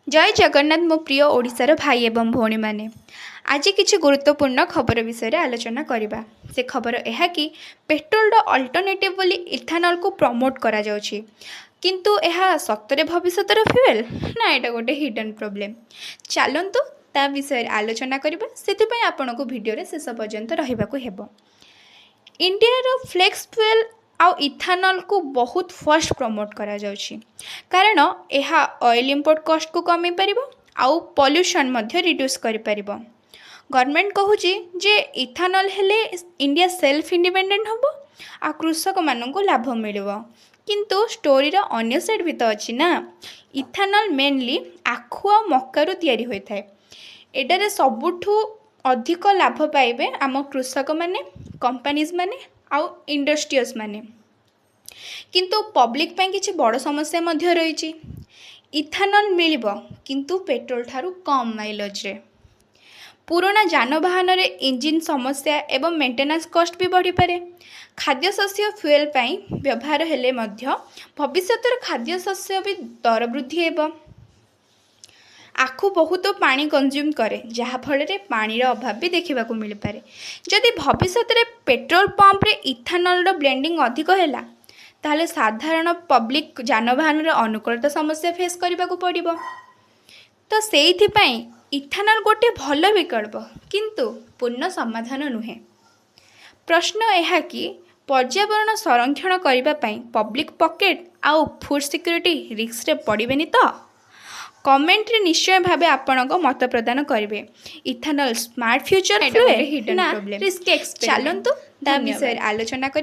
जय जगन्नाथ मो प्रिय ओडिशार भाई एवं भौणी मैंने आज किसी गुरुत्वपूर्ण खबर विषय आलोचना करवा से खबर यह कि पेट्रोल अल्टरनेटिव बोली इथानल को प्रमोट करा जाउछि किंतु यह सतरे भविष्यर फ्यूएल ना यहाँ गोटे हिडन प्रोब्लेम चलतु ता विषय आलोचना करवा से आपण को भिडियो शेष पर्यंत रहिबाकु हेबो। इंडिया फ्लेक्स फ्यूएल आउ इथानल को बहुत फर्स्ट प्रमोट करा जाउछि कारण यह ऑयल इंपोर्ट कॉस्ट को कमी पारिबो आउ पॉल्यूशन मध्य रिड्यूस करि पारिबो। गवर्नमेंट कहूची जे इथानल हेले इंडिया सेल्फ इंडिपेंडेंट होबो आ कृषक माननको लाभ मिलिबो किंतु स्टोरी रा अन्य साइड भी तो अछि ना। इथानल मेनली आखु आ मक्कारू तयारी होय थाए एटारे सबुठु अधिक लाभ पाइबे आम कृषक माने कंपनीज माने आउ इंडस्ट्रीज माने किंतु पब्लिक ପାଇଁ କିଛି बड़ समस्या मध्य रही। इथानल मिलिबो किंतु पेट्रोल ठारू कम माइलेज रे पुराना जानवाहन रे इंजिन समस्या एवं मेंटेनेंस कॉस्ट भी बढ़ी पारे। खाद्य शस्य फ्यूएल ପାଇଁ व्यवहार हेले मध्य भविष्यतर खाद्य शस्य भी दर वृद्धि हेबो। आखु बहुत पानी कंज्यूम करे जहाँफल पानी अभाव भी देखा मिल पारे। जदि भविष्य में पेट्रोल पंप रे इथानल ब्लेंडिंग अधिक है ताहले साधारण पब्लिक जानवाहन अनुकूलता समस्या फेस करने को पड़ो। तो से इथानल गोटे भल विकल्प किंतु पूर्ण समाधान नुहे। प्रश्न यह कि पर्यावरण संरक्षण करने पब्लिक पॉकेट आउ फूड सिक्योरिटी रिस्क रे पड़ेनि तो कमेंट रे निश्चय भावे आपण मत प्रदान करेंगे। Ethanol smart future hidden problem risk चलतु ता विषय आलोचना करिबा।